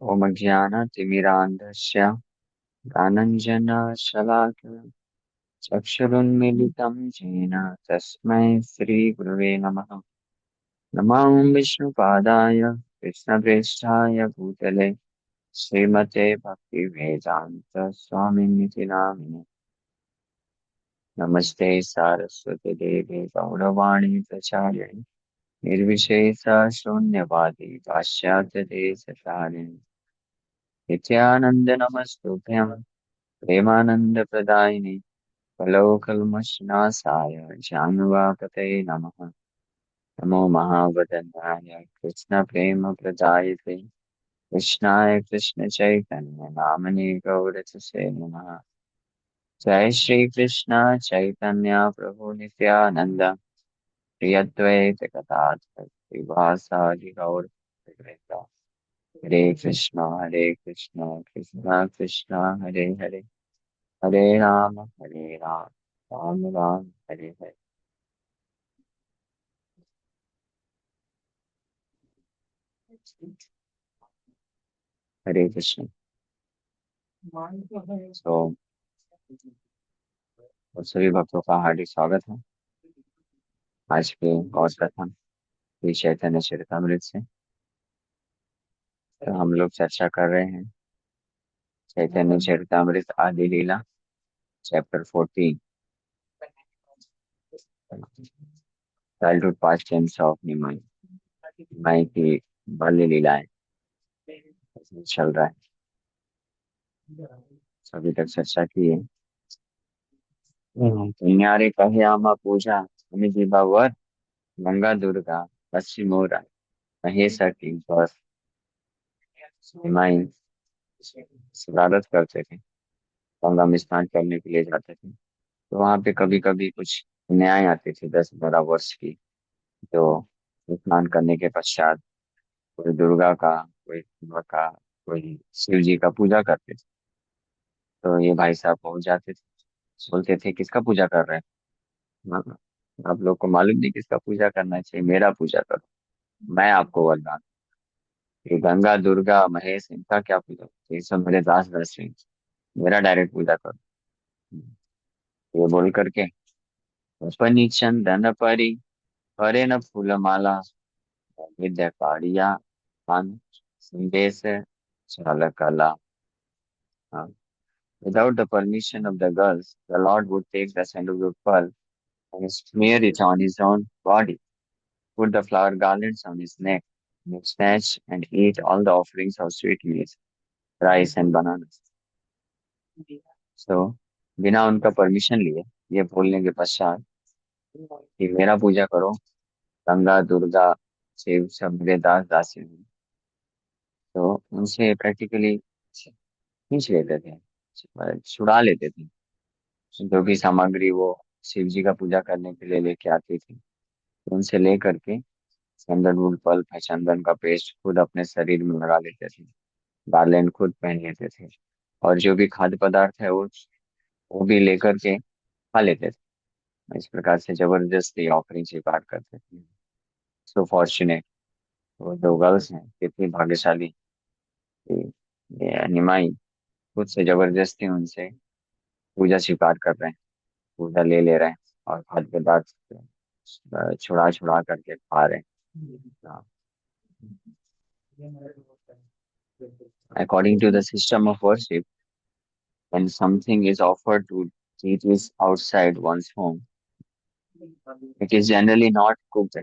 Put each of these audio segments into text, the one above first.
ओम ज्ञानतिमिरान्धस्य ज्ञानाञ्जनशलाकया चक्षुरुन्मीलितं येन तस्मै श्रीगुरवे नमः। नमो विष्णुपादाय कृष्णप्रेष्ठाय भूतले श्रीमते भक्तिवेदान्त स्वामिनिति नामिने। नमस्ते सारस्वती देवे गौरवाणी प्रचारिणे निर्विशेष शून्यवादी पाश्चात्य देशकारिणे नित्यानंद नमस्तुभ्यं प्रेमानन्दप्रदायिने कलौकल्मषनाशाय जानवापतये नमः। नमो महावदनाय कृष्णप्रेमप्रदायते कृष्णाय कृष्णचैतन्य नामने गौरचसे नमः। जय श्री कृष्ण चैतन्य प्रभु नित्यानंद प्रिय अद्वैत गदाधर श्रीवासादि गौर भक्तवृंद। हरे कृष्ण कृष्ण कृष्ण हरे हरे हरे राम राम राम हरे हरे। हरे कृष्ण। तो सभी भक्तों का हार्दिक स्वागत है आज के गौर कथा श्री चैतन्य चरितमृत से। तो हम लोग चर्चा कर रहे हैं Chaitanya Charitamrita Adi Lila chapter 14, childhood pastimes of Nimai. Nimai की बाल्य लीलाएं इसमें चल रहा है। अभी तक चर्चा की है। न्यारे कहे आमा पूजा हमें जीवावर गंगा दुर्गा पश्चिमोरा महेश की बस निमाई शरारत करते थे। गंगा में स्नान करने के लिए जाते थे तो वहां पे कभी कभी कुछ न्याय आते थे 10-12 वर्ष की, जो स्नान करने के पश्चात कोई दुर्गा का, कोई शिव का, कोई शिव जी का पूजा करते थे। तो ये भाई साहब पहुंच जाते थे, बोलते थे किसका पूजा कर रहे हैं? आप लोग को मालूम नहीं किसका पूजा करना चाहिए, मेरा पूजा करो। मैं आपको वरदान, ये गंगा दुर्गा महेश इनका क्या पूजा, ये सब मेरे दास दास हैं, मेरा डायरेक्ट पूजा करो। ये बोल करके पनी चंदन परी हरे न फूलमाला विद्या कारिया पान संदेश चालकला। Without the permission of the girls, the Lord would take the sandalwood pearl and smear it on his own body, put the flower garlands on his neck, and snatch and eat all the offerings of sweetmeats, rice and bananas. So, बिना उनका permission लिए ये बोलने के पश्चात कि मेरा पूजा करो, गंगा दुर्गा शिव सब मेरे दास दासी हैं, तो उनसे प्रैक्टिकली खींच लेते थे, छुड़ा लेते थे जो भी सामग्री वो शिव जी का पूजा करने के लिए लेके आती थी। तो उनसे ले करके सैंडलवुड पल्प है, चंदन का पेस्ट खुद अपने शरीर में लगा लेते थे, गार्लैंड खुद पहन लेते थे, और जो भी खाद्य पदार्थ है वो भी लेकर के खा लेते थे। इस प्रकार से जबरदस्ती ऑफरिंग स्वीकार करते थे। सो फॉर्चुनेट, वो जो गर्ल्स हैं कितनी भाग्यशाली कि ये निमाई खुद से जबरदस्ती उनसे पूजा स्वीकार कर रहे हैं, पूजा ले ले रहे हैं और खाद्य पदार्थ छुड़ा छुड़ा करके खा रहे हैं। According to the system of worship, when something is offered to deities outside one's home, it is generally not cooked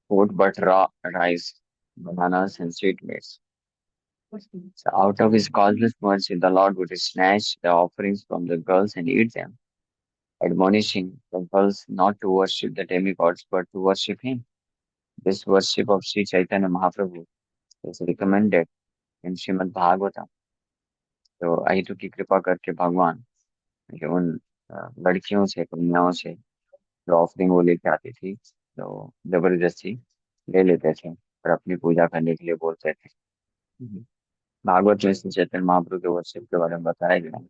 food but raw rice, bananas, and sweetmeats. So out of his causeless mercy, the Lord would snatch the offerings from the girls and eat them, admonishing the girls not to worship the demigods but to worship him. This worship of Sri Chaitanya Mahaprabhu is recommended in Srimad Bhagavatam. तो अहितु की कृपा करके भगवान कि उन लड़कियों से, कन्याओं से जो ऑफरिंग वो लेके आती थी, तो जबरदस्ती ले लेते थे और अपनी पूजा करने के लिए बोलते थे। भागवत में श्री चैतन्य महाप्रभु के वर्षिप के बारे में बताया गया है।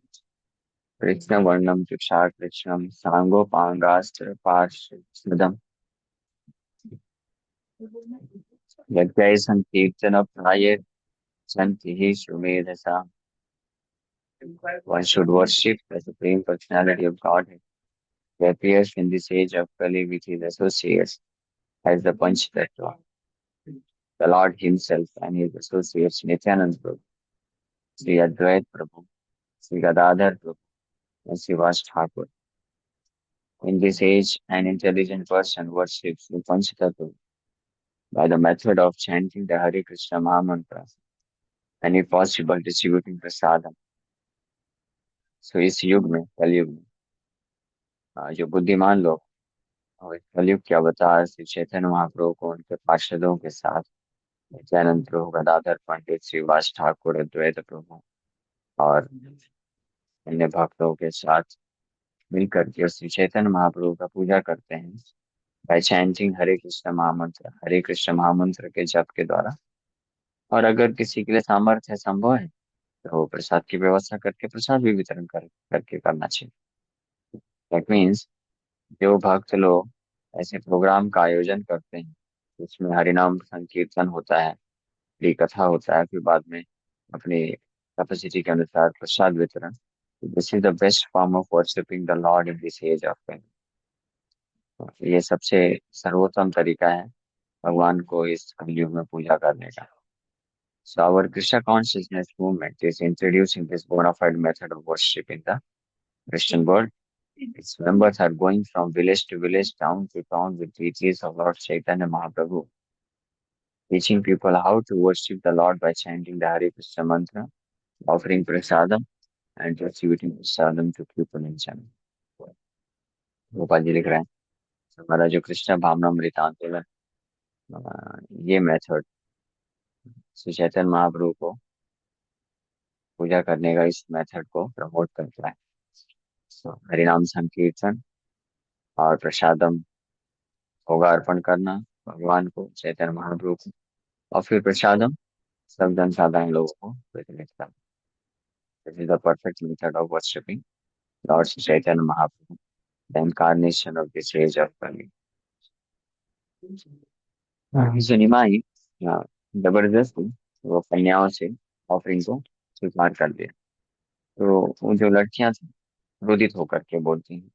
कृष्ण वर्णम चुक्षार कृष्णम सांगो पांगास्त्र पार्षदम यज्ञ संकीर्तन प्राय Santi Shumedasa. One should worship the Supreme Personality of Godhead. He appears in this age of Kali with his associates as the Panchatattva, the Lord Himself and his associates Nityanand Prabhu, Sri Advait Prabhu, Sri Gadadhar Prabhu, and Srivas Thakur. In this age, an intelligent person worships the Panchatattva by the method of chanting the Hare Krishna Mahamantra and if possible distributing prasadam. So इस युग में कलयुग में जो बुद्धिमान लोग और कलयुग के अवतार श्री चैतन्य महाप्रभु को उनके पार्षदों के साथ नित्यानंद प्रभु गदाधर पंडित श्रीवास ठाकुर अद्वैत प्रभु और अन्य भक्तों के साथ मिलकर के श्री चैतन्य महाप्रभु का पूजा करते हैं बाय चैंटिंग हरे कृष्ण महामंत्र के जप के द्वारा। और अगर किसी के लिए सामर्थ्य संभव है तो वो प्रसाद की व्यवस्था करके प्रसाद भी वितरण करके करना चाहिए। दैट मीन्स जो भक्त लोग ऐसे प्रोग्राम का आयोजन करते हैं उसमें हरिनाम संकीर्तन होता है, फ्री कथा होता है, फिर बाद में अपनी कैपेसिटी के अनुसार प्रसाद वितरण। This is the best form of worshipping the lord in this age of time. ये सबसे सर्वोत्तम तरीका है भगवान को इस कलयुग में पूजा करने का। So our Krishna consciousness movement is introducing this bona fide method of worship in the Christian world. Its members are going from village to village, town to town with teachings of Lord Chaitanya Mahaprabhu, teaching people how to worship the Lord by chanting the Hare Krishna mantra, offering prasadam, and distributing prasadam to people in general. Gopal ji लिख रहे हैं हमारा जो कृष्ण भावनामृत आंदोलन ये method Shri Chaitanya Mahaprabhu को पूजा करने का इस मेथड को प्रमोट करता है। हरिनाम संकीर्तन और प्रसादम होगा अर्पण करना भगवान को चैतन्य महाप्रभु को और फिर प्रसादम सब जन साधारण लोगों को वितरित करना। This is the perfect method of worshipping lord Chaitanya Mahaprabhu, the incarnation of this age of Kali. जो निमाई जबरदस्ती वो कन्याओं से ऑफरिंग को स्वीकार कर दिया तो वो जो लड़कियां थी क्रोधित होकर के बोलती हैं,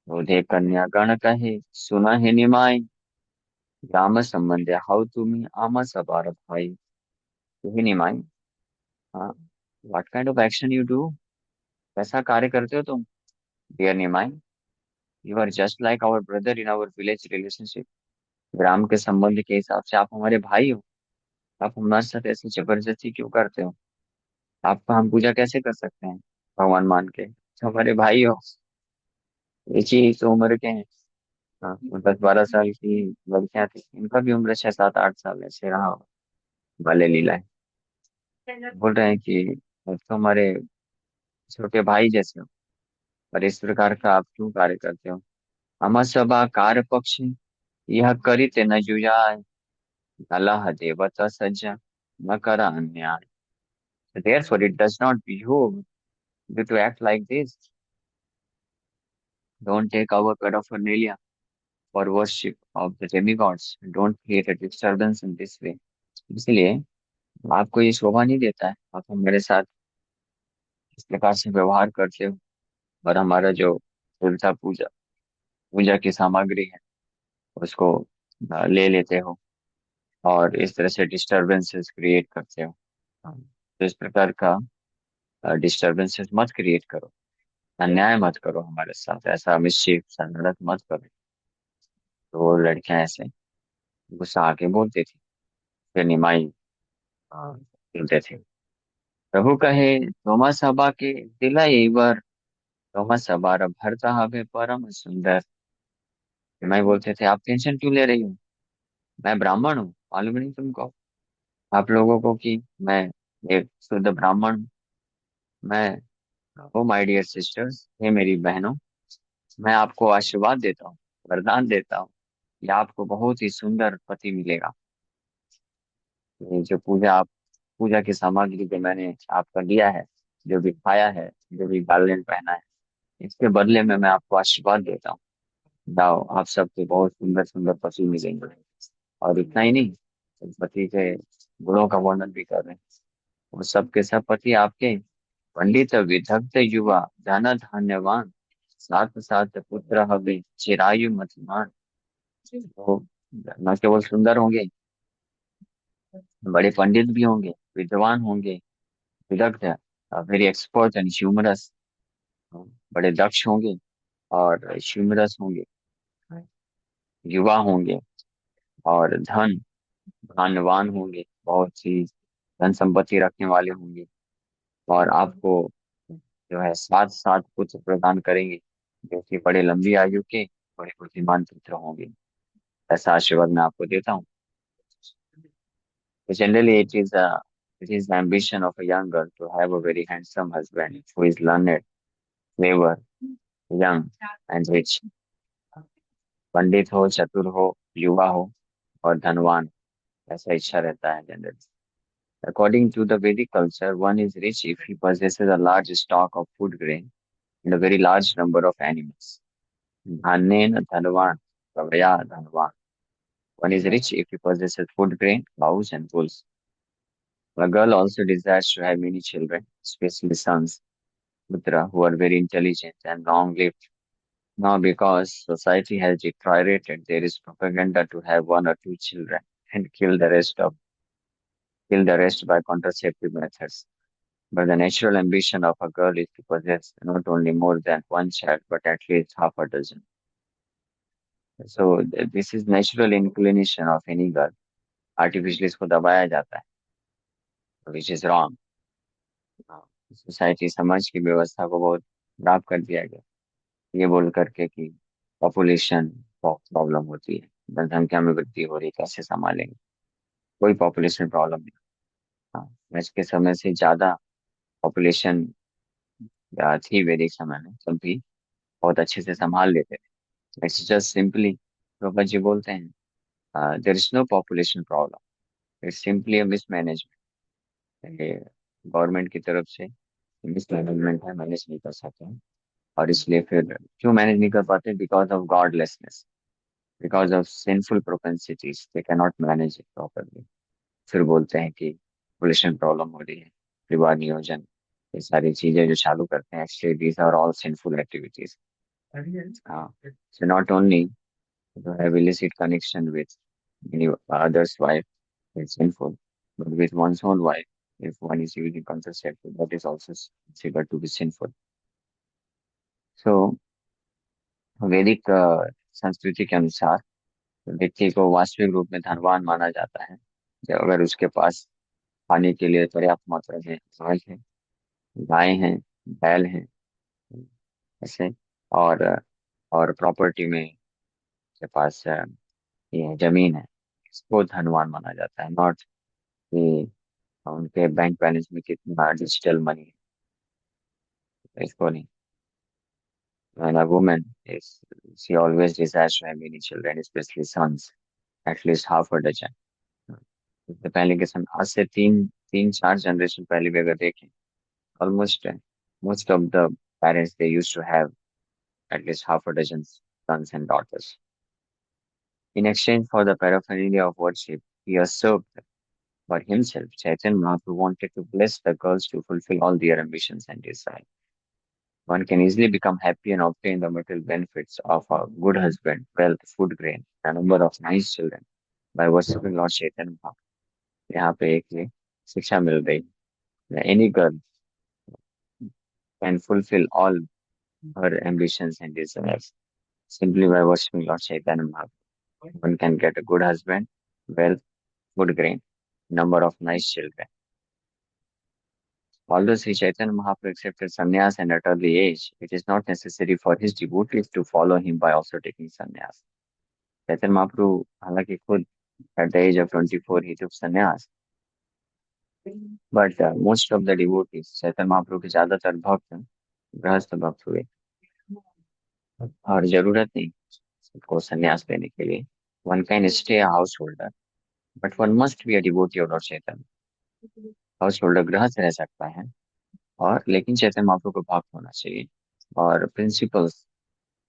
क्रोधे कन्या गण कहे सुना है निमाई, ग्राम संबंध हाउ तुम्हें आमा सबार भाई। तो ही निमाई, हाँ, what kind of action you do, कैसा कार्य करते हो तुम dear Nimai. You are just like our brother in our village relationship. ग्राम के संबंध के हिसाब से आप हमारे भाई हो, आप हमारे साथ ऐसी जबरदस्ती क्यों करते हो, आपका हम पूजा कैसे कर सकते हैं भगवान मान के, तो हमारे भाई हो, एक ही तो उम्र के हैं। हाँ, 10-12 साल की लड़कियां थी, इनका भी उम्र 6-7-8 साल ऐसे रहा होगा। भले लीला है, बोल रहे हैं कि अब तो हमारे छोटे भाई जैसे हो, पर इस प्रकार का आप क्यों कार्य करते हो। हम सभा कार्य पक्ष यह करिते न जुजाय, अल्लाह देवता सज्जा न करा अन्याय। Therefore, it does not behoove you to act like this. Don't take our paraphernalia for worship of the demigods. Don't create a disturbance in this way. इसलिए आपको ये शोभा नहीं देता है आप हमारे साथ इस प्रकार से व्यवहार करते हो और हमारा जो देवता पूजा पूजा की सामग्री है उसको ले लेते हो और इस तरह से डिस्टरबेंसेस क्रिएट करते हो। तो इस प्रकार का डिस्टरबेंसेस मत क्रिएट करो, अन्याय मत करो हमारे साथ, ऐसा मिसचिफ शरारत मत करो। तो वो लड़कियां ऐसे गुस्सा आके बोलती थी, फिर निमाई बोलते थे प्रभु कहे तोमा सभा के दिला वर, तोमा सभा भरता हवे परम सुंदर। निमाई बोलते थे आप टेंशन क्यों ले रही हो, मैं ब्राह्मण हूँ, मालूम नहीं तुमको आप लोगों को कि मैं एक शुद्ध ब्राह्मण हूँ। मैं ओ माय डियर सिस्टर्स, हे मेरी बहनों, मैं आपको आशीर्वाद देता हूँ, वरदान देता हूँ कि आपको बहुत ही सुंदर पति मिलेगा। ये जो पूजा की सामग्री जो मैंने आपका लिया है, जो भी खाया है, जो भी गार्लैंड पहना है, इसके बदले में मैं आपको आशीर्वाद देता हूँ, जाओ आप सबको बहुत सुंदर सुंदर पति मिलेंगे। और इतना ही नहीं, पति के गुणों का वर्णन भी कर रहे हैं। वो सब के सब पति आपके, पंडित विदग्ध युवा, धन धान्यवान, साथ साथ पुत्र हवे चिरायु मतिमान। तो न केवल सुंदर होंगे, बड़े पंडित भी होंगे, विद्वान होंगे, Vidagdha, very expert and humorous, बड़े दक्ष होंगे और ह्यूमरस होंगे, युवा होंगे, और धनवान होंगे, बहुत सी धन संपत्ति रखने वाले होंगे, और आपको जो है साथ साथ पुत्र प्रदान करेंगे, जो कि बड़े लंबी आयु के, बड़े बुद्धिमान पुत्र होंगे। ऐसा आशीर्वाद मैं आपको देता हूँ। So generally, it is the ambition of a young girl to have a very handsome husband who is learned, clever, young, and rich. पंडित हो, चतुर हो, युवा हो और धनवान, ऐसा इच्छा रहता है generally. According to the Vedic culture, one is rich if he possesses a large stock of food grain and a very large number of animals. Dhanen dhanvan, pravaya dhanvan. One is rich if he possesses food grain, cows, and bulls. A girl also desires to have many children, especially sons, putra, who are very intelligent and long-lived. Now, because society has deteriorated, there is propaganda to have one or two children and kill the rest by contraceptive methods. But the natural ambition of a girl is to possess not only more than one child, but at least half a dozen. So this is natural inclination of any girl. Artificially इसको दबाया जाता है, which is wrong. Society समाज की व्यवस्था को बहुत खराब कर दिया गया, ये बोल करके कि पॉपुलेशन बहुत प्रॉब्लम होती है, जनसंख्या में वृद्धि हो रही, कैसे संभालेंगे। कोई पॉपुलेशन प्रॉब्लम नहीं। हाँ, आज के समय से ज्यादा पॉपुलेशन थी वैदिक समय में, तब भी बहुत अच्छे से संभाल लेते थे। It's just simply, Prabha ji बोलते हैं, there is no population problem, it's simply a mismanagement. Government की तरफ से मिसमैनेजमेंट है, मैनेज नहीं कर सकते हैं। और इसलिए फिर क्यों मैनेज नहीं कर पाते? Because of godlessness, because of sinful propensities, they can not manage it properly. फिर बोलते हैं कि पोल्यूशन प्रॉब्लम हो रही है, परिवार नियोजन, ये सारी चीजें जो चालू करते हैं, actually these are all sinful activities. हाँ, so not only to have illicit connection with any other's wife is sinful, but with one's own wife, if one is using contraceptive, that is also considered to be sinful. So वैदिक संस्कृति के अनुसार व्यक्ति को वास्तविक रूप में धनवान माना जाता है जब अगर उसके पास खाने के लिए पर्याप्त मात्रा में अनाज है, गाय हैं, बैल हैं, ऐसे, और और प्रॉपर्टी में के पास ये जमीन है, इसको धनवान माना जाता है। नॉट कि उनके बैंक बैलेंस में कितना डिजिटल मनी है, इसको नहीं। When a woman is, she always desires to have many children, especially sons, at least half a dozen. इससे पहले के समय, आज से तीन तीन चार जनरेशन पहले भी अगर देखें, almost most of the parents they used to have at least half a dozen sons and daughters. In exchange for the paraphernalia of worship, he usurped for himself. Chaitanya Mahaprabhu wanted to bless the girls to fulfill all their ambitions and desires. One can easily become happy and obtain the material benefits of a good husband, wealth, food grain, and a number of nice children by worshipping Lord Chaitanya Mahaprabhu. यहाँ पे एक ये शिक्षा मिल रही है, any girl can fulfill all her ambitions and desires simply by worshipping Lord Chaitanya Mahaprabhu. One can get a good husband, wealth, food grain, number of nice children. Although Sri Chaitanya Mahaprabhu accepted sannyas at an early age, it is not necessary for his devotees to follow him by also taking sannyas. Chaitanya Mahaprabhu हालांकि खुद at the age of 24 he took sannyas, but most of the devotees, Chaitanya Mahaprabhu के ज्यादातर भक्त गृहस्थ भक्त हुए, और जरूरत नहीं सबको संन्यास लेने के लिए। One can stay house holder, but one must be a devotee of Lord Chaitanya. House holder गृहस्थ रह सकता है, और लेकिन चैतन्य महाप्रभु को भक्त होना चाहिए, और प्रिंसिपल्स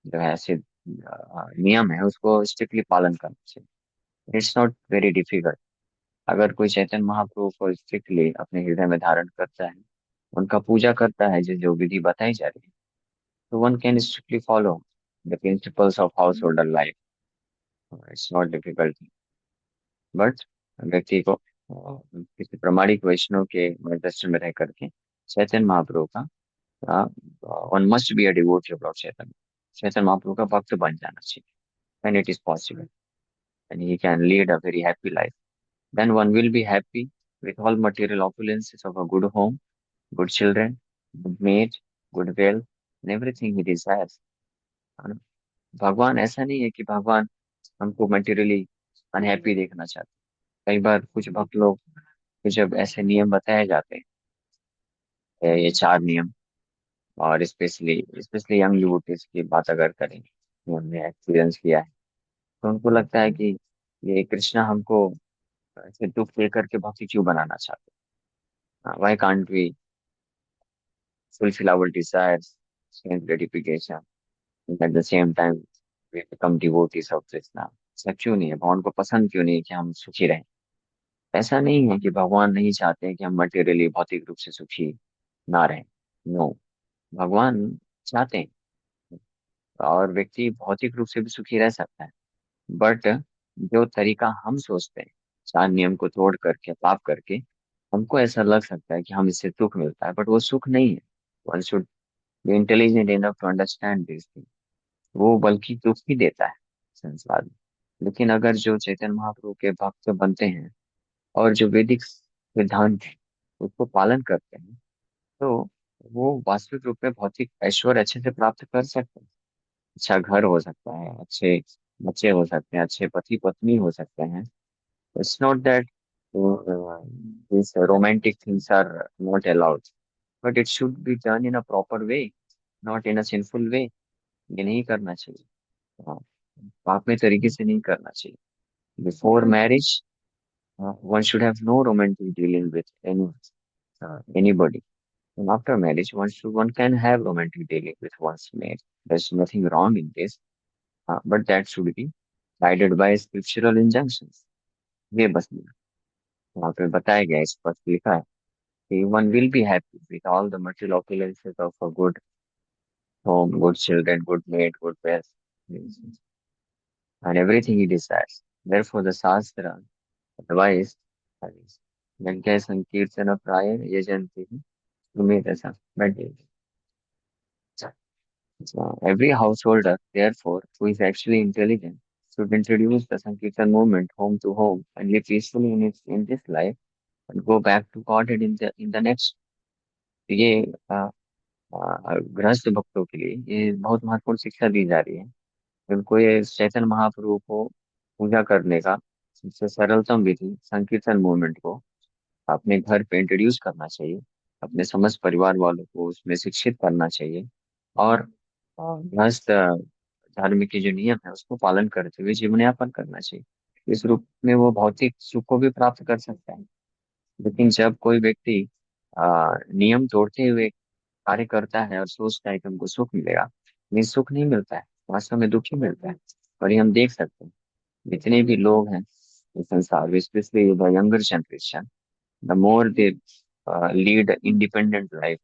जो है ऐसे नियम है उसको स्ट्रिक्टली पालन करना चाहिए। इट्स नॉट वेरी डिफिकल्ट अगर कोई चैतन्य महाप्रभु को स्ट्रिक्टली अपने हृदय में धारण करता है, उनका पूजा करता है, जो जो विधि बताई जा रही है, तो one can strictly follow the principles of house holder life. It's not difficult, but व्यक्ति को किसी प्रामाणिक वैष्णव के मार्गदर्शन में रह करके चैतन्य महाप्रभु का one must be a devotee of Lord Chaitanya, Chaitanya Mahaprabhu का भक्त बन जाना चाहिए। when it is possible and he can lead a very happy life, then one will be happy with all material opulences of a good home, good children, good mate, good wealth, and everything he desires, है ना? भगवान ऐसा नहीं है कि भगवान हमको materially unhappy देखना चाहते हैं। कई बार कुछ भक्त लोग को जब ऐसे नियम बताए जाते हैं, ये चार नियम, और स्पेशली स्पेशली यंग डिवोटीज की बात अगर करें, जो हमने एक्सपीरियंस किया है, तो उनको लगता है कि ये कृष्णा हमको ऐसे दुख दे करके भक्ति क्यों बनाना चाहते हैं, why can't we fulfill our desires, sense gratification, and at the same time we become devotees of Krishna। ऐसा क्यों नहीं है, भगवान को पसंद क्यों नहीं है कि हम सुखी रहें? ऐसा नहीं है कि भगवान नहीं चाहते हैं कि हम मटेरियली भौतिक रूप से सुखी ना रहें। नो, भगवान चाहते हैं, और व्यक्ति भौतिक रूप से भी सुखी रह सकता है, बट जो तरीका हम सोचते हैं, चार नियम को तोड़ करके पाप करके, हमको ऐसा लग सकता है कि हम इससे सुख मिलता है, बट वो सुख नहीं है। One should be intelligent enough to understand this thing. वो बल्कि दुख ही देता है संसार में। लेकिन अगर जो चैतन्य महाप्रभु के भक्त बनते हैं और जो वैदिक सिद्धांत है उसको पालन करते हैं, तो वो वास्तविक रूप में भौतिक ऐश्वर्य अच्छे से प्राप्त कर सकते हैं। अच्छा घर हो सकता है, अच्छे बच्चे हो सकते हैं, अच्छे पति पत्नी हो सकते हैं। It's not that this romantic things are not allowed, but it should be done in a proper way, not in a sinful way. ये नहीं करना चाहिए, हाँ, पाप में तरीके से नहीं करना चाहिए। Before marriage one should have no romantic dealing with anybody, and after marriage one can have romantic dealing with one's mate. There's nothing wrong in this, but that should be guided by scriptural injunctions। ये बस नहीं, वहाँ पे बताया गया है, स्पष्ट लिखा है कि one will be happy with all the material opulences of a good home, good children, good mate, good wealth, and everything he desires। Therefore the Shastra advise यज्ञ संकीर्तन प्राय यजन्ति Sumedh meditation। So every householder, therefore, who is actually intelligent, should introduce the Sankirtan movement home to home and live peacefully in this life and go back to Godhead in the next। ये गृहस्थ भक्तों के लिए ये बहुत महत्वपूर्ण शिक्षा दी जा रही है। उनको ये चैतन्य महाप्रभु को पूजा करने का सबसे सरलतम विधि संकीर्तन मूवमेंट को अपने घर पे इंट्रोड्यूस करना चाहिए, अपने समस्त परिवार वालों को उसमें शिक्षित करना चाहिए, और गृहस्थ धर्म के जो नियम है उसको पालन करते हुए जीवन यापन करना चाहिए। इस रूप में वो भौतिक सुख को भी प्राप्त कर सकता है। लेकिन जब कोई व्यक्ति नियम तोड़ते हुए कार्य करता है और सोचता है कि हमको सुख मिलेगा, लेकिन सुख नहीं मिलता है, वास्तव में दुख ही मिलता है। और ये हम देख सकते हैं, जितने भी लोग हैं इस संसार में, specially the younger generation, the more they lead independent life,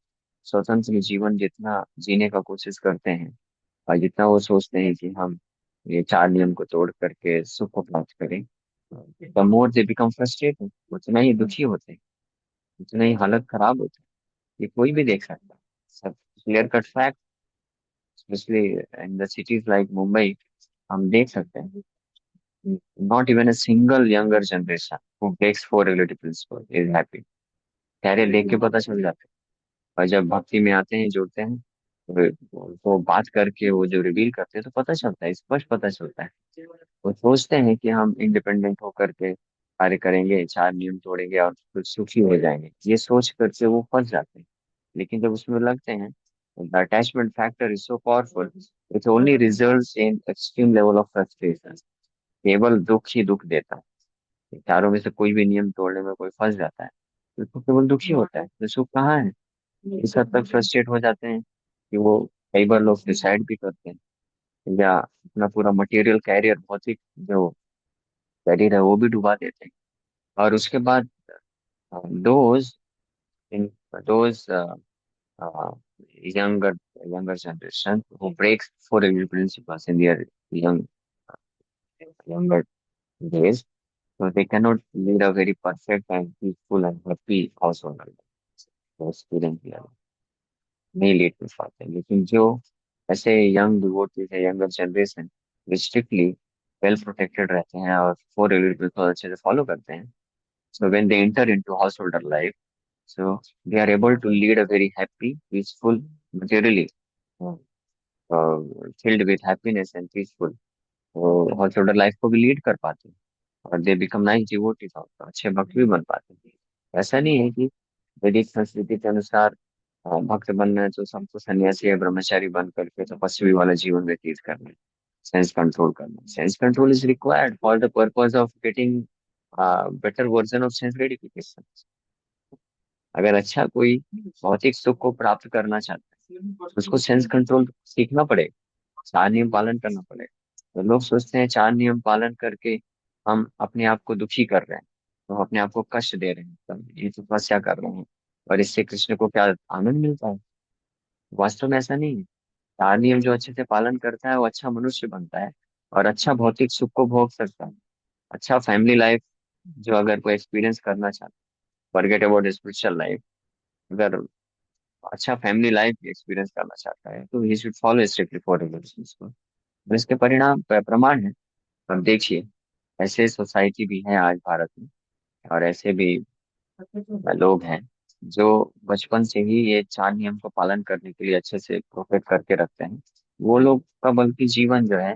स्वतंत्र जीवन जितना जीने का कोशिश करते हैं, और जितना वो सोचते हैं कि हम ये चार नियम को तोड़ करके सुख को प्राप्त करें, the more they become frustrated, उतना ही दुखी होते हैं, उतना ही हालत खराब होती है। ये कोई भी देख सकता है, सब clear cut fact. Specially in the cities like Mumbai हम देख सकते हैं, not even a single younger generation who takes for relative principle is happy. पहले देख के पता चल जाता है, और जब भक्ति में आते हैं, जुड़ते हैं, तो बात करके वो जो रिवील करते हैं तो पता चलता है, स्पष्ट पता चलता है। वो सोचते हैं कि हम इंडिपेंडेंट होकर के कार्य करेंगे, चार नियम तोड़ेंगे और फिर सुखी हो जाएंगे, ये सोच करके वो फंस जाते हैं। लेकिन जब उसमें लगते हैं, the attachment factor is so powerful, it only results in extreme level of frustration. केवल दुख ही दुख देता है। चारों में से कोई भी नियम तोड़ने में कोई फंस जाता है तो उसको केवल दुख ही होता है, तो सुख कहाँ है? इस हद तक फ्रस्ट्रेट हो जाते हैं कि वो कई बार लोग डिसाइड भी करते हैं, या अपना पूरा मटेरियल कैरियर, भौतिक जो कैरियर है वो भी डुबा देते हैं। और उसके बाद those in those younger younger generation who breaks four agreed principles in their young younger days, so they cannot lead a very perfect and peaceful and happy household life. तो स्टूडेंट नहीं लीड कर पाते, लेकिन जो ऐसे young devotees है, younger generation, strictly well protected रहते हैं और फोर एग्रीड प्रिंसिपल अच्छे से फॉलो करते हैं, so when they enter into householder life, so they are able to lead a very happy, peaceful, materially uh, filled with happiness and peaceful, तो hot life को भी लीड कर पाते हैं और दे बिकम नाइस डिवोटीज, और अच्छे भक्त भी बन पाते हैं। ऐसा नहीं है कि वैदिक संस्कृति के अनुसार भक्त बनना है तो सबको सन्यासी या ब्रह्मचारी बन करके तपस्वी वाला जीवन व्यतीत करना है, सेंस कंट्रोल करना। Sense control is required for the purpose of getting better version of sense gratification. अगर अच्छा कोई भौतिक सुख को प्राप्त करना चाहता है तो उसको सेंस कंट्रोल सीखना पड़ेगा, चार नियम पालन करना पड़ेगा। तो लोग सोचते हैं चार नियम पालन करके हम अपने आप को दुखी कर रहे हैं, तो अपने आप को कष्ट दे रहे हैं, तो ये तपस्या कर रहे हैं और इससे कृष्ण को क्या आनंद मिलता है। वास्तव में ऐसा नहीं है। चार नियम जो अच्छे से पालन करता है वो अच्छा मनुष्य बनता है और अच्छा भौतिक सुख को भोग सकता है। अच्छा फैमिली लाइफ जो अगर कोई एक्सपीरियंस करना चाहता है, फॉरगेट अबाउट स्पिरिचुअल लाइफ, अगर अच्छा फैमिली लाइफ एक्सपीरियंस करना चाहता है तो he should follow strictly for regulations को, और इसके परिणाम प्रमाण है। अब देखिए, ऐसे सोसाइटी भी है आज भारत में, और ऐसे भी लोग हैं जो बचपन से ही ये चार नियम को पालन करने के लिए अच्छे से प्रोटेक्ट करके रखते हैं। वो लोग का बल्कि जीवन जो है,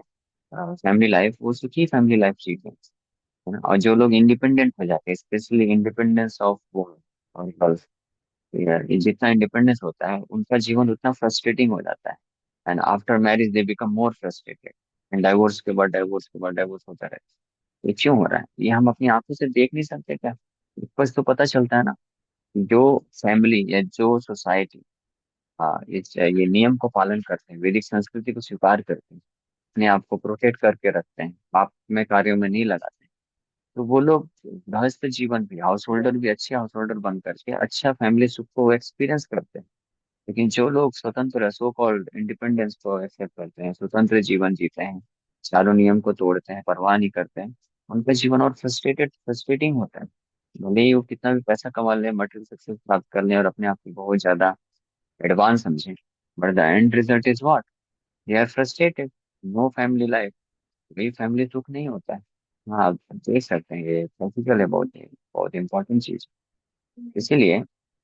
फैमिली लाइफ, वो सुखी फैमिली लाइफ जीते हैं, है ना। और जो लोग इंडिपेंडेंट हो जाते हैं, स्पेशली इंडिपेंडेंस ऑफ वुमेन और गर्ल्स, ये जितना इंडिपेंडेंस होता है उनका जीवन उतना फ्रस्ट्रेटिंग हो जाता है, and after marriage they become more frustrated, and divorce के बाद डाइवोर्स के बाद डाइवोर्स होता रहता है। ये क्यों हो रहा है? ये हम अपनी आंखों से देख नहीं सकते क्या? बस तो पता चलता है ना, जो फैमिली या जो सोसाइटी, हाँ, ये नियम को पालन करते हैं, वैदिक संस्कृति को स्वीकार करते हैं, अपने आप को प्रोटेक्ट करके रखते हैं, पाप में कार्यों में नहीं लगाते हैं, तो वो लोग गृहस्थ जीवन भी, हाउस होल्डर भी, अच्छे हाउस होल्डर बन करके अच्छा फैमिली सुख को एक्सपीरियंस करते हैं। लेकिन जो लोग स्वतंत्र, सो कॉल्ड इंडिपेंडेंस को एक्सेप्ट करते हैं, स्वतंत्र जीवन जीते हैं, चारों नियम को तोड़ते हैं, परवाह नहीं करते हैं, उनका जीवन और फ्रस्ट्रेटिंग होता है। भले ही वो कितना भी पैसा कमा ले, मटेरियल सक्सेस प्राप्त कर ले और अपने आप को बहुत ज्यादा एडवांस समझे, but the end result is what? They are frustrated, no family life, वही फैमिली सुख नहीं होता है। हाँ, आप देख सकते हैं, ये प्रैक्टिकल है, बहुत बहुत इंपॉर्टेंट चीज। इसीलिए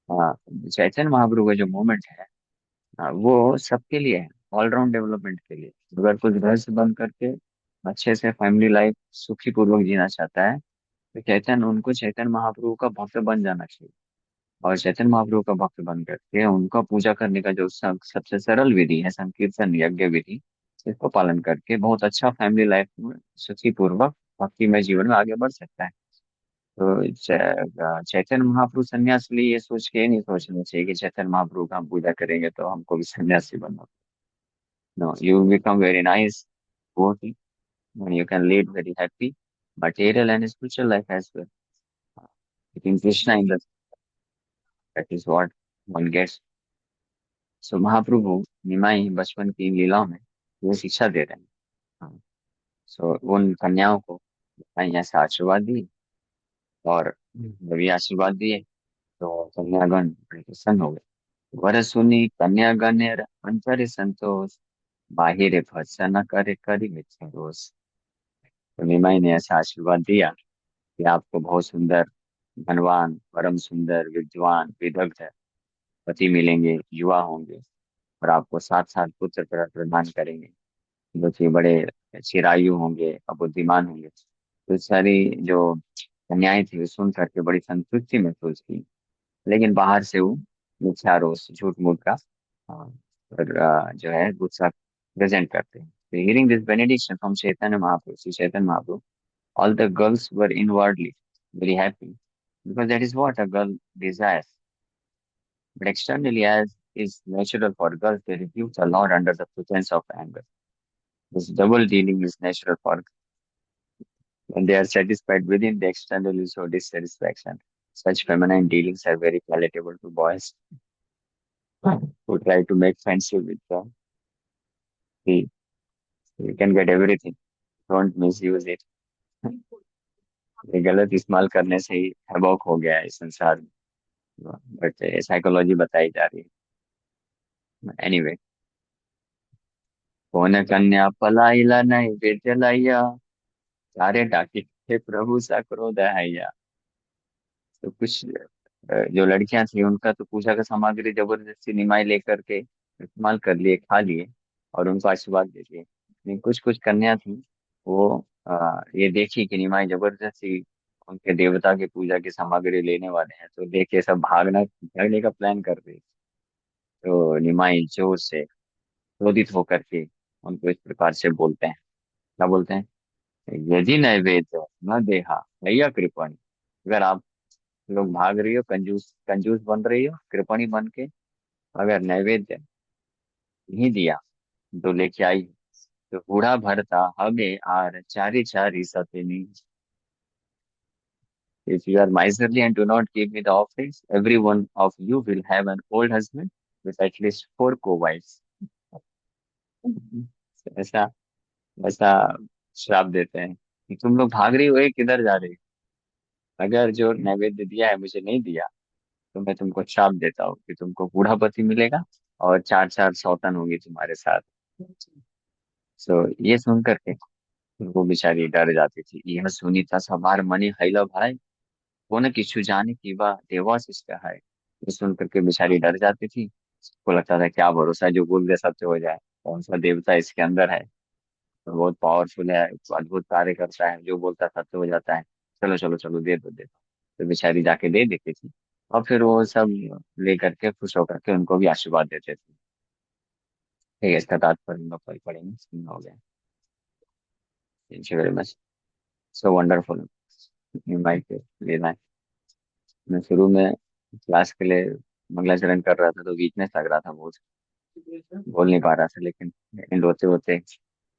चैतन्य महाप्रभु का जो मूवमेंट है, वो सबके लिए है, ऑलराउंड डेवलपमेंट के लिए। अगर कुछ घर से बंद करके अच्छे से फैमिली लाइफ सुखी पूर्वक जीना चाहता है तो उनको चैतन्य महाप्रभु का भक्त बन जाना चाहिए, और चैतन्य महाप्रभु का भक्त बन करके उनका पूजा करने का जो सबसे सरल विधि है, संकीर्तन यज्ञ विधि, इसको पालन करके बहुत अच्छा फैमिली लाइफ में सुखी पूर्वक भक्तिमय जीवन में आगे बढ़ सकता है। तो चैतन्य महाप्रभु सन्यास लिए ये सोच के नहीं सोचना चाहिए कि चैतन्य महाप्रभु का हम पूजा करेंगे तो हमको भी सन्यासी बनना। No, you become very nice devotee and you can lead very happy material and spiritual life as well. Keeping Krishna in the, that is what one gets. So महाप्रभु निमाई बचपन की लीलाओं में वो शिक्षा दे रहे हैं। हाँ, सो उन कन्याओं को निमाई ऐसा आशीर्वाद दी, और जब ये आशीर्वाद दिए तो कन्यागण बड़े प्रसन्न हो गए। वर सुनी कन्यागण अंतरे संतोष, बाहिर भत्सन करे करी मिथ्या दोष। तो निमाई ने ऐसा आशीर्वाद दिया कि आपको बहुत सुंदर, धनवान, परम सुंदर, विद्वान, विदग्ध पति मिलेंगे, युवा होंगे, और आपको साथ साथ पुत्र प्रदान करेंगे जो कि बड़े चिरायु होंगे और बुद्धिमान होंगे। तो सारी जो कन्याएं थी वो सुन करके बड़ी संतुष्टि महसूस की, लेकिन बाहर से वो मिथ्यारोष, झूठ मूठ का और जो है गुस्सा प्रेजेंट करते हैं। तो hearing this benediction from Chaitanya Mahaprabhu, Shri Chaitanya Mahaprabhu, all the girls were inwardly very happy because that is what a girl desires. But externally, as is natural for girls, they refuse a lot under the pretense of anger. This double dealing is natural for When they are satisfied within, they externally show dissatisfaction. Such feminine dealings are very palatable to boys who try to make friendship with them. See, you can get everything. Don't misuse it. ये गलत इस्तेमाल करने से ही हबक हो गया है इस संसार में, बट साइकोलॉजी बताई जा रही है एनीवे। कौन कन्या पलाइला नैवेद्य लाइया, सारे डाके थे प्रभु सा क्रोध हैया। तो कुछ जो लड़कियां थी उनका तो पूजा का सामग्री जबरदस्ती निमाई लेकर के इस्तेमाल कर लिए, खा लिए और उनको आशीर्वाद दे दिए। लेकिन कुछ कुछ कन्या थी, वो ये देखी कि निमाई जबरदस्ती उनके देवता की पूजा की सामग्री लेने वाले हैं, तो देख के सब भागने का प्लान कर रही। तो निमाई जोर से क्रोधित होकर के उनको इस प्रकार से बोलते हैं, क्या बोलते हैं? यदि नैवेद्य न देहा भैया कृपण, अगर आप लोग भाग रही हो, कंजूस कंजूस बन रही हो कृपणी बन के, अगर नैवेद्य नहीं दिया तो लेके आई तो बूढ़ा भरता हमें आर चारी चारी सतेनी। If you are miserly and do not give me the offerings, every one of you will have an old husband with at least four co-wives. ऐसा ऐसा श्राप देते हैं कि तुम लोग भाग रही हो, ये किधर जा रही हो? अगर जो नैवेद्य दिया है मुझे नहीं दिया, तो मैं तुमको श्राप देता हूँ कि तुमको बूढ़ा पति मिलेगा और चार चार सौतन होंगी तुम्हारे साथ। सो ये सुन करके वो बेचारी डर जाती थी। यह सुनी था सवार मनी हैला भाई, वो न किछु जाने की बा देवास इसका है। ये सुन करके बेचारी डर जाती थी, उसको लगता था क्या भरोसा है, जो बोल दे सत्य हो जाए, कौन सा देवता इसके अंदर है, तो बहुत पावरफुल है, अद्भुत कार्य करता है, जो बोलता सत्य हो जाता है। चलो चलो चलो दे दो दे दो। तो बेचारी जाके दे देती थी और फिर वो सब लेकर के खुश होकर के उनको भी आशीर्वाद देते थे। ठीक है, इसका तात्पर्य हम लोग कल पढ़ेंगे, हो गया। Thank you very much, so wonderful. You might लेना है। मैं शुरू में क्लास के लिए मंगलाचरण कर रहा था तो वीकनेस लग रहा था बहुत, बोल नहीं पा रहा था, लेकिन एंड होते होते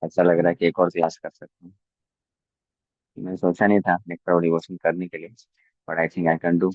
अच्छा लग रहा है कि एक और क्लास कर सकता हूँ। मैं सोचा नहीं था नेक्स्ट डिवोशन करने के लिए, but I think I can do.